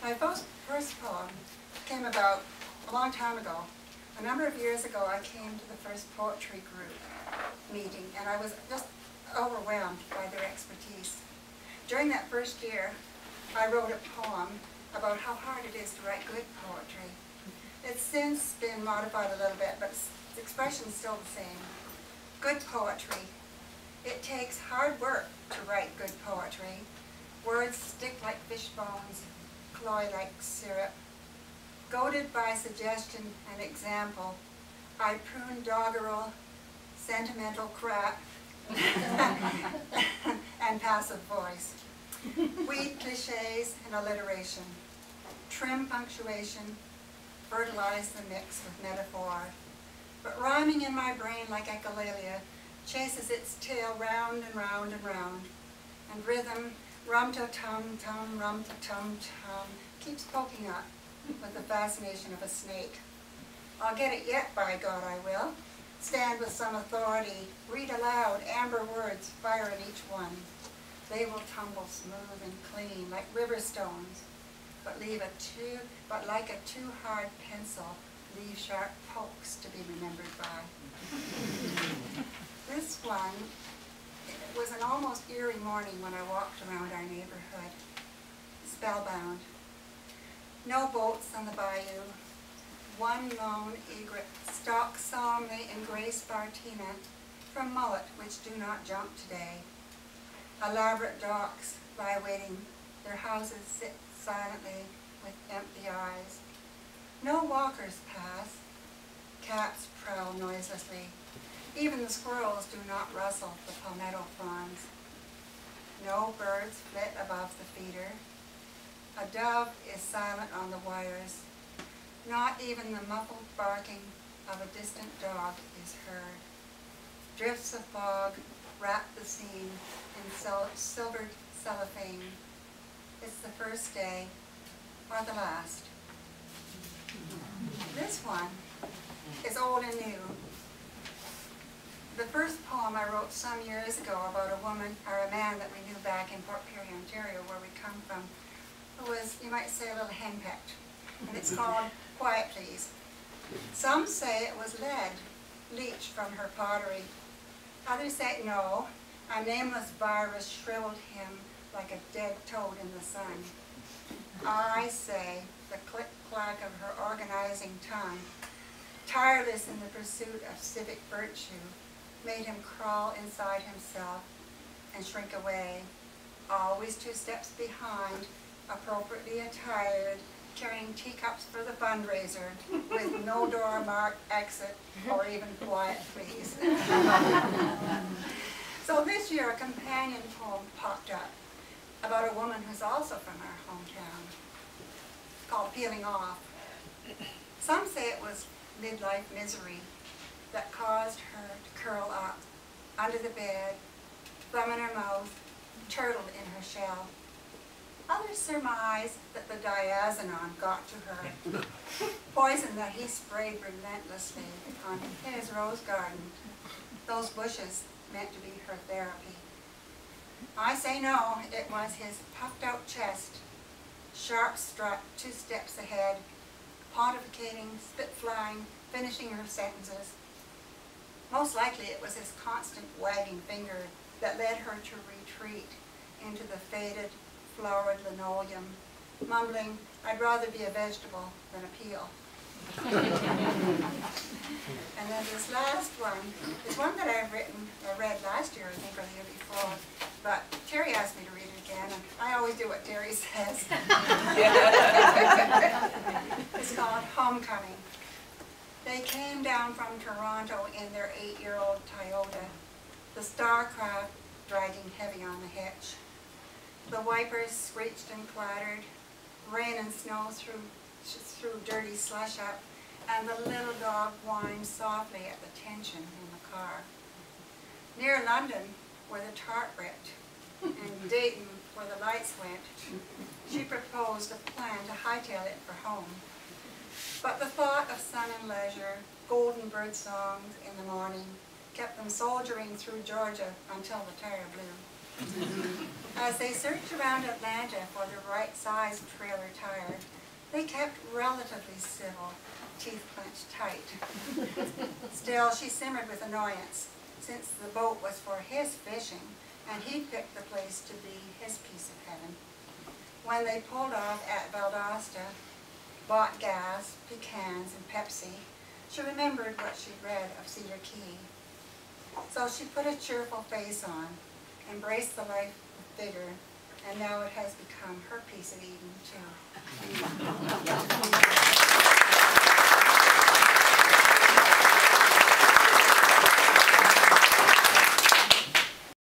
My first poem came about a long time ago. A number of years ago, I came to the first poetry group meeting, and I was just overwhelmed by their expertise. During that first year, I wrote a poem about how hard it is to write good poetry. It's since been modified a little bit, but the expression's still the same. Good poetry. It takes hard work to write good poetry. Words stick like fish bones, cloy like syrup. Goaded by suggestion and example, I prune doggerel, sentimental crap, and passive voice. Weed cliches and alliteration. Trim punctuation, fertilize the mix with metaphor. But rhyming in my brain like echolalia chases its tail round and round and round. And rhythm, rum-ta-tum-tum, rum-ta-tum-tum, keeps poking up with the fascination of a snake. I'll get it yet, by God I will. Stand with some authority, read aloud amber words, fire in each one. They will tumble smooth and clean like river stones, but like a too hard pencil, leave sharp pokes to be remembered by. This one, it was an almost eerie morning when I walked around our neighborhood, spellbound. No boats on the bayou. One lone egret stalks solemnly in gray spartina from mullet which do not jump today. Elaborate docks lie waiting, their houses sit silently with empty eyes. No walkers pass, cats prowl noiselessly. Even the squirrels do not rustle the palmetto fronds. No birds flit above the feeder. A dove is silent on the wires. Not even the muffled barking of a distant dog is heard. Drifts of fog wrap the scene in silvered cellophane. It's the first day, or the last. This one is old and new. The first poem I wrote some years ago about a woman, or a man that we knew back in Port Perry, Ontario, where we come from, who was, you might say, a little henpecked. And it's called Quiet Please. Some say it was lead leached from her pottery. Others say no, a nameless virus shriveled him like a dead toad in the sun. I say the click-clack of her organizing tongue, tireless in the pursuit of civic virtue, made him crawl inside himself and shrink away, always 2 steps behind, appropriately attired, carrying teacups for the fundraiser, with no door marked exit or even quiet please. So this year a companion poem popped up about a woman who's also from our hometown, called Peeling Off. Some say it was midlife misery that caused her to curl up under the bed, thumb in her mouth, turtle in her shell. Others surmise that the diazinon got to her, poison that he sprayed relentlessly on his rose garden, those bushes meant to be her therapy. I say no, it was his puffed out chest, sharp strut 2 steps ahead, pontificating, spit flying, finishing her sentences. Most likely it was his constant wagging finger that led her to retreat into the faded, flowered linoleum, mumbling, I'd rather be a vegetable than a peel. And then this last one is one that I read last year, I think, or the year before, but Terry asked me to read it again, and I always do what Terry says. It's called Homecoming. They came down from Toronto in their 8-year-old Toyota, the Starcraft dragging heavy on the hitch. The wipers screeched and clattered, rain and snow threw dirty slush up, and the little dog whined softly at the tension in the car. Near London, where the tart ripped, and Dayton, where the lights went, she proposed a plan to hightail it for home. But the thought of sun and leisure, golden bird songs in the morning, kept them soldiering through Georgia until the tire blew. As they searched around Atlanta for the right size trailer tire, they kept relatively civil, teeth clenched tight. Still, she simmered with annoyance, since the boat was for his fishing, and he picked the place to be his piece of heaven. When they pulled off at Valdosta, bought gas, pecans, and Pepsi, she remembered what she'd read of Cedar Key. So she put a cheerful face on, embraced the life with vigor, and now it has become her piece of Eden, too.